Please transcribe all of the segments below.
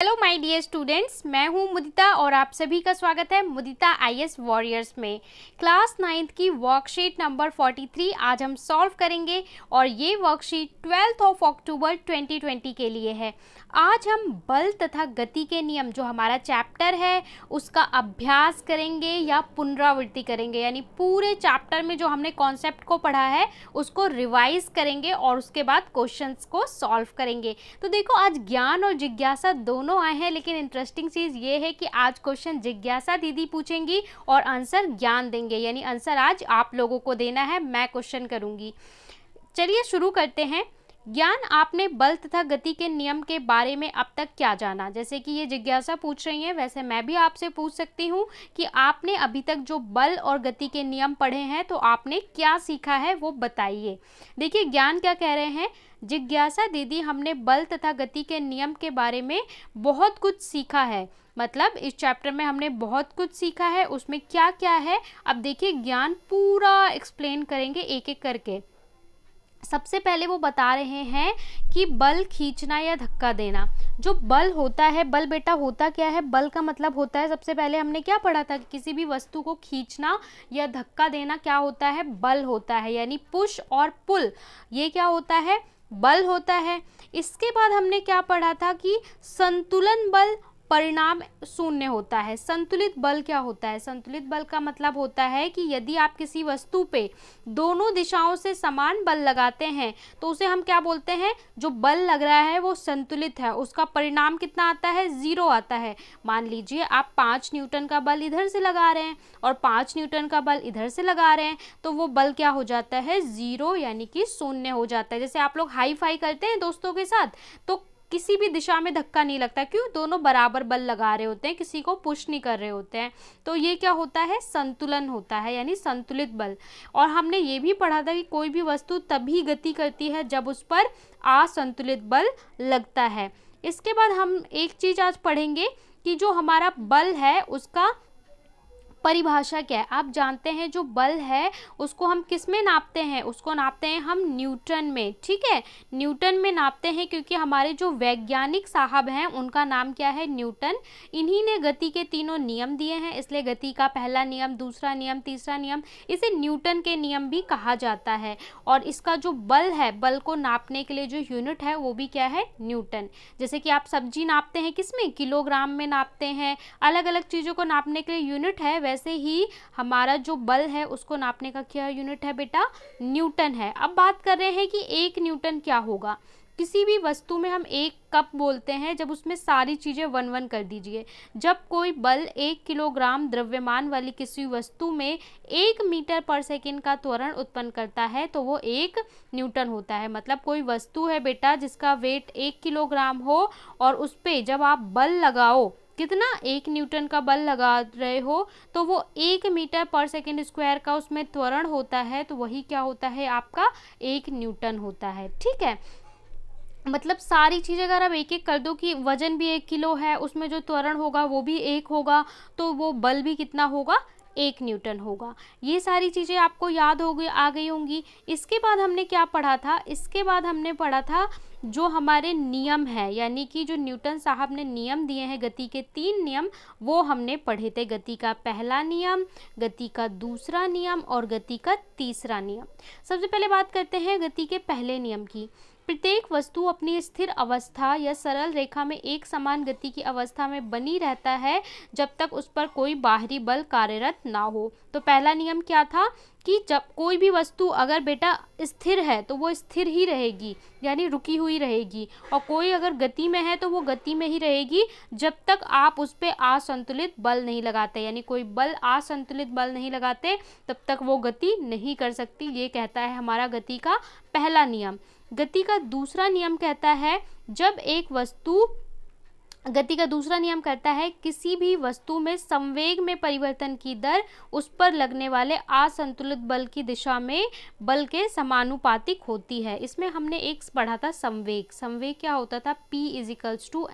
Hello my dear students, मैं हूं मुदिता और आप सभी का स्वागत है मुदिता आईएएस वॉरियर्स में। क्लास 9th की वर्कशीट नंबर 43 आज हम सॉल्व करेंगे और ये वर्कशीट 12 ऑफ अक्टूबर 2020 के लिए है। आज हम बल तथा गति के नियम जो हमारा चैप्टर है उसका अभ्यास करेंगे या पुनरावृत्ति करेंगे, यानी पूरे चैप्टर में जो हमने कॉन्सेप्ट को पढ़ा है उसको रिवाइज करेंगे और उसके बाद क्वेश्चंस को सॉल्व करेंगे। तो देखो, आज ज्ञान और जिज्ञासा दोनों आए हैं, लेकिन इंटरेस्टिंग चीज़ ये है कि आज क्वेश्चन जिज्ञासा दीदी पूछेंगी और आंसर ज्ञान देंगे, यानी आंसर आज आप लोगों को देना है, मैं क्वेश्चन करूंगी। चलिए शुरू करते हैं। ज्ञान, आपने बल तथा गति के नियम के बारे में अब तक क्या जाना? जैसे कि ये जिज्ञासा पूछ रही हैं, वैसे मैं भी आपसे पूछ सकती हूँ कि आपने अभी तक जो बल और गति के नियम पढ़े हैं तो आपने क्या सीखा है वो बताइए। देखिए ज्ञान क्या कह रहे हैं, जिज्ञासा दीदी हमने बल तथा गति के नियम के बारे में बहुत कुछ सीखा है। मतलब इस चैप्टर में हमने बहुत कुछ सीखा है, उसमें क्या क्या है अब देखिए ज्ञान पूरा एक्सप्लेन करेंगे एक एक करके। सबसे पहले वो बता रहे हैं कि बल खींचना या धक्का देना। जो बल होता है, बल बेटा होता क्या है? बल का मतलब होता है, सबसे पहले हमने क्या पढ़ा था कि किसी भी वस्तु को खींचना या धक्का देना क्या होता है? बल होता है, यानी पुश और पुल, ये क्या होता है? बल होता है। इसके बाद हमने क्या पढ़ा था कि संतुलन बल परिणाम शून्य होता है। संतुलित बल क्या होता है? संतुलित बल का मतलब होता है कि यदि आप किसी वस्तु पे दोनों दिशाओं से समान बल लगाते हैं तो उसे हम क्या बोलते हैं? जो बल लग रहा है वो संतुलित है, उसका परिणाम कितना आता है? 0 आता है। मान लीजिए आप 5 न्यूटन का बल इधर से लगा रहे हैं और 5 न्यूटन का बल इधर से लगा रहे हैं तो वो बल क्या हो जाता है? 0, यानी कि शून्य हो जाता है। जैसे आप लोग हाई फाई करते हैं दोस्तों के साथ तो किसी भी दिशा में धक्का नहीं लगता, क्यों? दोनों बराबर बल लगा रहे होते हैं, किसी को पुश नहीं कर रहे होते हैं। तो ये क्या होता है? संतुलन होता है, यानी संतुलित बल। और हमने ये भी पढ़ा था कि कोई भी वस्तु तभी गति करती है जब उस पर असंतुलित बल लगता है। इसके बाद हम एक चीज आज पढ़ेंगे कि जो हमारा बल है उसका परिभाषा क्या है। आप जानते हैं जो बल है उसको हम किस में नापते हैं? उसको नापते हैं हम न्यूटन में, ठीक है? न्यूटन में नापते हैं क्योंकि हमारे जो वैज्ञानिक साहब हैं उनका नाम क्या है? न्यूटन। इन्हीं ने गति के तीनों नियम दिए हैं, इसलिए गति का पहला नियम, दूसरा नियम, तीसरा नियम, इसे न्यूटन के नियम भी कहा जाता है। और इसका जो बल है, बल को नापने के लिए जो यूनिट है वो भी क्या है? न्यूटन। जैसे कि आप सब्जी नापते हैं किसमें? किलोग्राम में नापते हैं। अलग अलग चीज़ों को नापने के लिए यूनिट है, वैसे ही हमारा जो बल है उसको नापने का क्या यूनिट है बेटा? न्यूटन है। अब बात कर रहे हैं कि 1 न्यूटन क्या होगा। किसी भी वस्तु में हम 1 कप बोलते हैं जब उसमें सारी चीज़ें 1 कर दीजिए। जब कोई बल 1 किलोग्राम द्रव्यमान वाली किसी वस्तु में 1 मीटर पर सेकंड का त्वरण उत्पन्न करता है तो वो 1 न्यूटन होता है। मतलब कोई वस्तु है बेटा जिसका वेट 1 किलोग्राम हो और उस पर जब आप बल लगाओ, कितना? 1 न्यूटन का बल लगा रहे हो तो वो 1 मीटर पर सेकंड स्क्वायर का उसमें त्वरण होता है, तो वही क्या होता है? आपका 1 न्यूटन होता है, ठीक है? मतलब सारी चीज़ें अगर आप एक एक कर दो कि वजन भी 1 किलो है, उसमें जो त्वरण होगा वो भी 1 होगा, तो वो बल भी कितना होगा? 1 न्यूटन होगा। ये सारी चीज़ें आपको याद हो गई, आ गई होंगी। इसके बाद हमने क्या पढ़ा था? इसके बाद हमने पढ़ा था जो हमारे नियम है, यानी कि जो न्यूटन साहब ने नियम दिए हैं, गति के 3 नियम, वो हमने पढ़े थे। गति का पहला नियम, गति का दूसरा नियम और गति का तीसरा नियम। सबसे पहले बात करते हैं गति के पहले नियम की। प्रत्येक वस्तु अपनी स्थिर अवस्था या सरल रेखा में एक समान गति की अवस्था में बनी रहता है जब तक उस पर कोई बाहरी बल कार्यरत ना हो। तो पहला नियम क्या था कि जब कोई भी वस्तु अगर बेटा स्थिर है तो वो स्थिर ही रहेगी, यानी रुकी हुई रहेगी, और कोई अगर गति में है तो वो गति में ही रहेगी जब तक आप उस पर असंतुलित बल नहीं लगाते, यानी कोई बल असंतुलित बल नहीं लगाते तब तक वो गति नहीं कर सकती। ये कहता है हमारा गति का पहला नियम। गति का दूसरा नियम कहता है गति का दूसरा नियम कहता है किसी भी वस्तु में संवेग में परिवर्तन की दर उस पर लगने वाले असंतुलित बल की दिशा में बल के समानुपातिक होती है। इसमें हमने एक पढ़ा था संवेग। संवेग क्या होता था? P =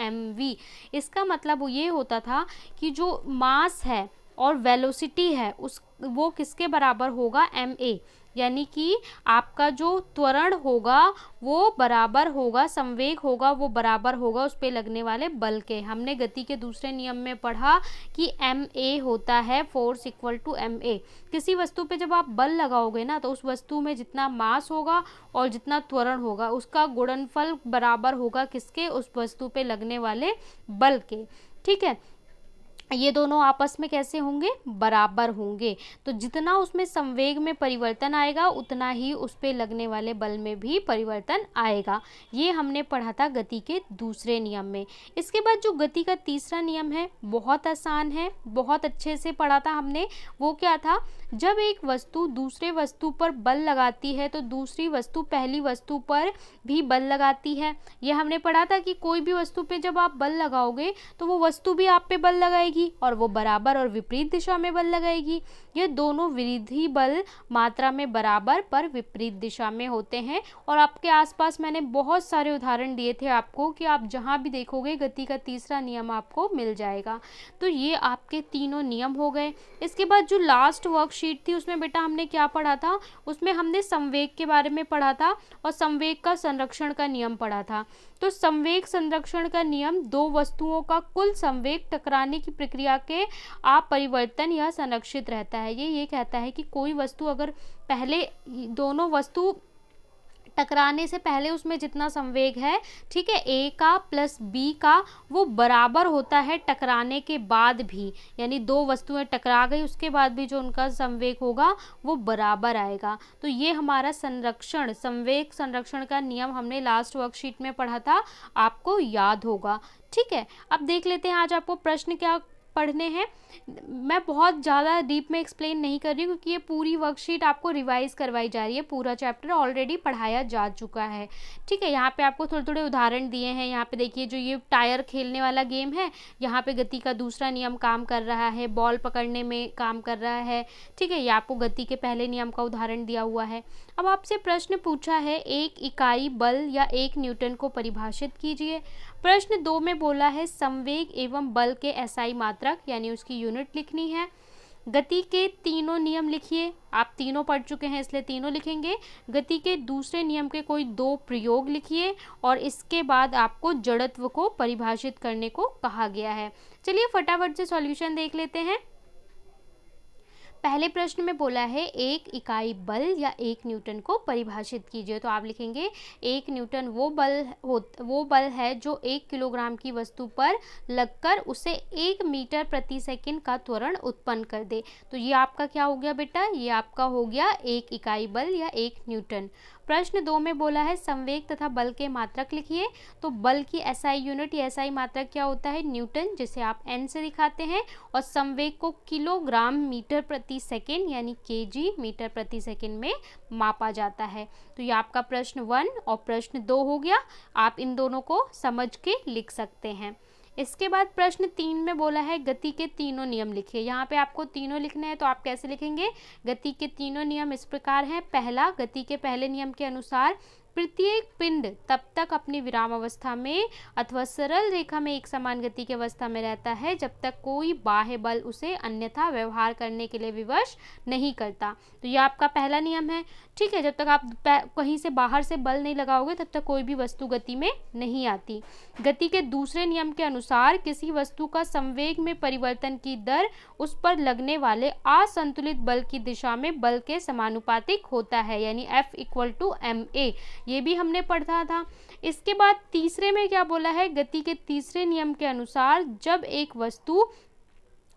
mv। इसका मतलब ये होता था कि जो मास है और वेलोसिटी है वो किसके बराबर होगा? ma। यानी कि आपका जो त्वरण होगा वो बराबर होगा, संवेग होगा वो बराबर होगा उस पे लगने वाले बल के। हमने गति के दूसरे नियम में पढ़ा कि ma होता है फोर्स इक्वल टू ma। किसी वस्तु पे जब आप बल लगाओगे ना तो उस वस्तु में जितना मास होगा और जितना त्वरण होगा उसका गुणनफल बराबर होगा किसके, उस वस्तु पे लगने वाले बल के। ठीक है, ये दोनों आपस में कैसे होंगे, बराबर होंगे। तो जितना उसमें संवेग में परिवर्तन आएगा उतना ही उस पे लगने वाले बल में भी परिवर्तन आएगा। ये हमने पढ़ा था गति के दूसरे नियम में। इसके बाद जो गति का तीसरा नियम है बहुत आसान है, बहुत अच्छे से पढ़ा था हमने। वो क्या था, जब एक वस्तु दूसरे वस्तु पर बल लगाती है तो दूसरी वस्तु पहली वस्तु पर भी बल लगाती है। यह हमने पढ़ा था कि कोई भी वस्तु पे जब आप बल लगाओगे तो वो वस्तु भी आप पे बल लगाएगी और वो बराबर और विपरीत दिशा में बल लगाएगी। ये दोनों विरोधी बल मात्रा में बराबर पर विपरीत दिशा में होते हैं। और आपके आसपास मैंने बहुत सारे उदाहरण दिए थे आपको कि आप जहाँ भी देखोगे गति का तीसरा नियम आपको मिल जाएगा। तो ये आपके तीनों नियम हो गए। इसके बाद जो लास्ट वर्कशीट थी उसमें बेटा हमने क्या पढ़ा था, उसमें हमने संवेग के बारे में पढ़ा था और संवेग का संरक्षण का नियम पढ़ा था। तो संवेग संरक्षण का नियम दो वस्तुओं का कुल संवेग टकराने की प्रक्रिया के अपरिवर्तन या संरक्षित रहता है। ये कहता है कि कोई वस्तु अगर पहले दोनों वस्तु टकराने से पहले उसमें जितना संवेग है, ठीक है, ए का प्लस बी का, वो बराबर होता है टकराने के बाद भी। यानी दो वस्तुएं टकरा गई उसके बाद भी जो उनका संवेग होगा वो बराबर आएगा। तो ये हमारा संरक्षण, संवेग संरक्षण का नियम हमने लास्ट वर्कशीट में पढ़ा था, आपको याद होगा। ठीक है, अब देख लेते हैं आज आपको प्रश्न क्या पढ़ने हैं। मैं बहुत ज़्यादा डीप में एक्सप्लेन नहीं कर रही हूँ क्योंकि ये पूरी वर्कशीट आपको रिवाइज करवाई जा रही है, पूरा चैप्टर ऑलरेडी पढ़ाया जा चुका है। ठीक है, यहाँ पे आपको थोड़े थोड़े उदाहरण दिए हैं। यहाँ पे देखिए जो ये टायर खेलने वाला गेम है, यहाँ पे गति का दूसरा नियम काम कर रहा है, बॉल पकड़ने में काम कर रहा है। ठीक है, ये आपको गति के पहले नियम का उदाहरण दिया हुआ है। अब आपसे प्रश्न पूछा है एक इकाई बल या 1 न्यूटन को परिभाषित कीजिए। प्रश्न 2 में बोला है संवेग एवं बल के एसआई मात्रक यानी उसकी यूनिट लिखनी है। गति के तीनों नियम लिखिए। आप तीनों पढ़ चुके हैं इसलिए तीनों लिखेंगे। गति के दूसरे नियम के कोई 2 प्रयोग लिखिए और इसके बाद आपको जड़त्व को परिभाषित करने को कहा गया है। चलिए फटाफट से सॉल्यूशन देख लेते हैं। पहले प्रश्न में बोला है एक इकाई बल या 1 न्यूटन को परिभाषित कीजिए। तो आप लिखेंगे 1 न्यूटन वो बल है जो 1 किलोग्राम की वस्तु पर लगकर उसे 1 मीटर प्रति सेकंड का त्वरण उत्पन्न कर दे। तो ये आपका क्या हो गया बेटा, ये आपका हो गया 1 इकाई बल या 1 न्यूटन। प्रश्न 2 में बोला है संवेग तथा बल के मात्रक लिखिए। तो बल की एसआई यूनिट या एसआई मात्रक क्या होता है, न्यूटन, जिसे आप एन से दिखाते हैं, और संवेग को किलोग्राम मीटर प्रति सेकंड यानी केजी मीटर प्रति सेकंड में मापा जाता है। तो ये आपका प्रश्न 1 और प्रश्न 2 हो गया। आप इन दोनों को समझ के लिख सकते हैं। इसके बाद प्रश्न 3 में बोला है गति के तीनों नियम लिखिए। यहाँ पे आपको तीनों लिखने हैं तो आप कैसे लिखेंगे, गति के तीनों नियम इस प्रकार हैं। पहला, गति के पहले नियम के अनुसार प्रत्येक पिंड तब तक अपनी विराम अवस्था में अथवा सरल रेखा में एक समान गति की अवस्था में रहता है जब तक कोई बाह्य बल उसे अन्यथा व्यवहार करने के लिए विवश नहीं करता। तो ये आपका पहला नियम है। ठीक है, जब तक आप कहीं से बाहर से बल नहीं लगाओगे तब तक कोई भी वस्तु गति में नहीं आती। गति के दूसरे नियम के अनुसार किसी वस्तु का संवेग में परिवर्तन की दर उस पर लगने वाले असंतुलित बल की दिशा में बल के समानुपातिक होता है, यानी F इक्वल टू ma। ये भी हमने पढ़ा था। इसके बाद तीसरे में क्या बोला है, गति के तीसरे नियम के अनुसार जब एक वस्तु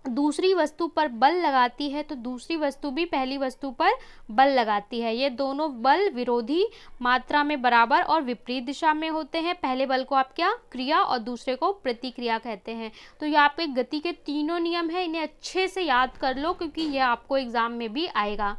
दूसरी वस्तु पर बल लगाती है तो दूसरी वस्तु भी पहली वस्तु पर बल लगाती है। ये दोनों बल विरोधी मात्रा में बराबर और विपरीत दिशा में होते हैं। पहले बल को आप क्या, क्रिया, और दूसरे को प्रतिक्रिया कहते हैं। तो ये आपके गति के तीनों नियम हैं, इन्हें अच्छे से याद कर लो क्योंकि ये आपको एग्जाम में भी आएगा।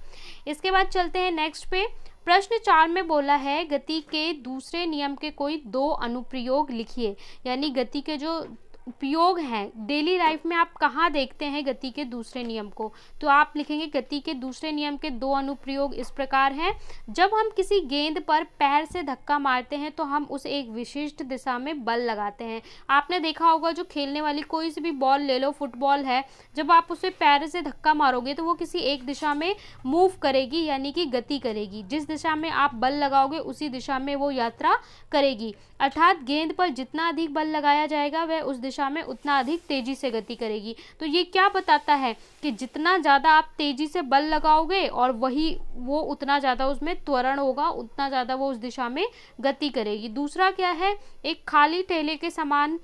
इसके बाद चलते हैं नेक्स्ट पे। प्रश्न 4 में बोला है गति के दूसरे नियम के कोई 2 अनुप्रयोग लिखिए। यानी गति के जो उपयोग हैं डेली लाइफ में, आप कहाँ देखते हैं गति के दूसरे नियम को? तो आप लिखेंगे गति के दूसरे नियम के 2 अनुप्रयोग इस प्रकार हैं। जब हम किसी गेंद पर पैर से धक्का मारते हैं तो हम उसे एक विशिष्ट दिशा में बल लगाते हैं। आपने देखा होगा जो खेलने वाली कोई सी भी बॉल ले लो, फुटबॉल है, जब आप उसे पैर से धक्का मारोगे तो वो किसी एक दिशा में मूव करेगी, यानी कि गति करेगी। जिस दिशा में आप बल लगाओगे उसी दिशा में वो यात्रा करेगी। अर्थात गेंद पर जितना अधिक बल लगाया जाएगा वह उस दिशा में उतना अधिक तेजी से गति करेगी। तो ये क्या बताता है कि जितना ज़्यादा आप तेजी से बल लगाओगे और वो उतना ज़्यादा उसमें त्वरण होगा, उतना ज़्यादा वो उस दिशा में गति करेगी। दूसरा क्या है, एक खाली ठेले के समान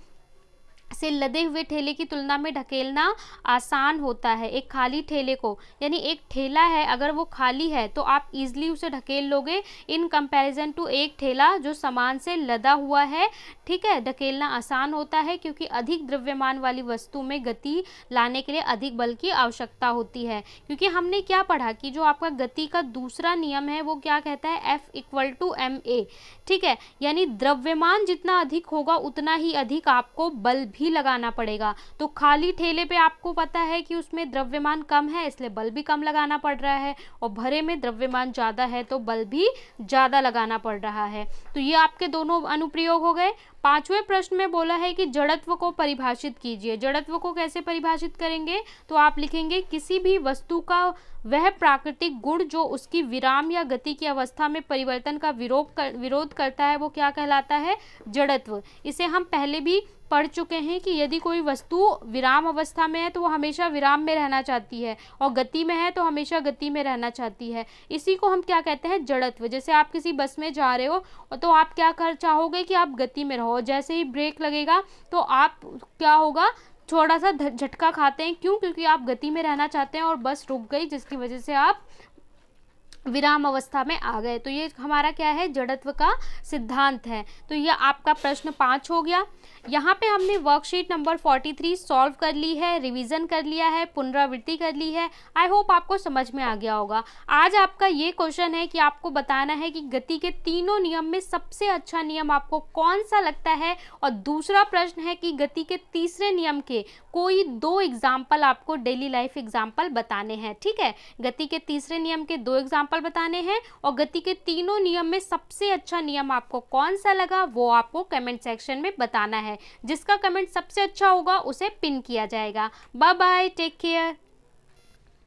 से लदे हुए ठेले की तुलना में ढकेलना आसान होता है। एक खाली ठेले को, यानी एक ठेला है अगर वो खाली है तो आप इजीली उसे ढकेल लोगे इन कंपैरिजन टू एक ठेला जो सामान से लदा हुआ है। ठीक है, ढकेलना आसान होता है क्योंकि अधिक द्रव्यमान वाली वस्तु में गति लाने के लिए अधिक बल की आवश्यकता होती है। क्योंकि हमने क्या पढ़ा कि जो आपका गति का दूसरा नियम है वो क्या कहता है, F=ma। ठीक है, यानी द्रव्यमान जितना अधिक होगा उतना ही अधिक आपको बल भी लगाना पड़ेगा। तो खाली ठेले पे आपको पता है कि उसमें द्रव्यमान कम है इसलिए बल भी कम लगाना पड़ रहा है, और भरे में द्रव्यमान ज़्यादा है तो बल भी ज़्यादा लगाना पड़ रहा है। तो ये आपके दोनों अनुप्रयोग हो गए। 5वें प्रश्न में बोला है कि जड़त्व को परिभाषित कीजिए। जड़त्व को कैसे परिभाषित करेंगे? तो आप लिखेंगे किसी भी वस्तु का वह प्राकृतिक गुण जो उसकी विराम या गति की अवस्था में परिवर्तन का विरोध करता है वो क्या कहलाता है, जड़त्व। इसे हम पहले भी पढ़ चुके हैं कि यदि कोई वस्तु विराम अवस्था में है तो वो हमेशा विराम में रहना चाहती है, और गति में है तो हमेशा गति में रहना चाहती है। इसी को हम क्या कहते हैं, जड़त्व। जैसे आप किसी बस में जा रहे हो तो आप क्या कर चाहोगे कि आप गति में रहो, जैसे ही ब्रेक लगेगा तो आप क्या होगा, थोड़ा सा झटका खाते हैं। क्यों? क्योंकि आप गति में रहना चाहते हैं और बस रुक गई, जिसकी वजह से आप विराम अवस्था में आ गए। तो ये हमारा क्या है, जड़त्व का सिद्धांत है। तो ये आपका प्रश्न 5 हो गया। यहाँ पे हमने वर्कशीट नंबर 43 सॉल्व कर ली है, रिवीजन कर लिया है, पुनरावृत्ति कर ली है। आई होप आपको समझ में आ गया होगा। आज आपका ये क्वेश्चन है कि आपको बताना है कि गति के तीनों नियम में सबसे अच्छा नियम आपको कौन सा लगता है, और दूसरा प्रश्न है कि गति के तीसरे नियम के कोई 2 एग्जाम्पल आपको डेली लाइफ एग्जाम्पल बताने हैं। ठीक है, गति के तीसरे नियम के 2 एग्जाम्पल बताने हैं, और गति के तीनों नियम में सबसे अच्छा नियम आपको कौन सा लगा वो आपको कमेंट सेक्शन में बताना है। जिसका कमेंट सबसे अच्छा होगा उसे पिन किया जाएगा। Bye bye, take care.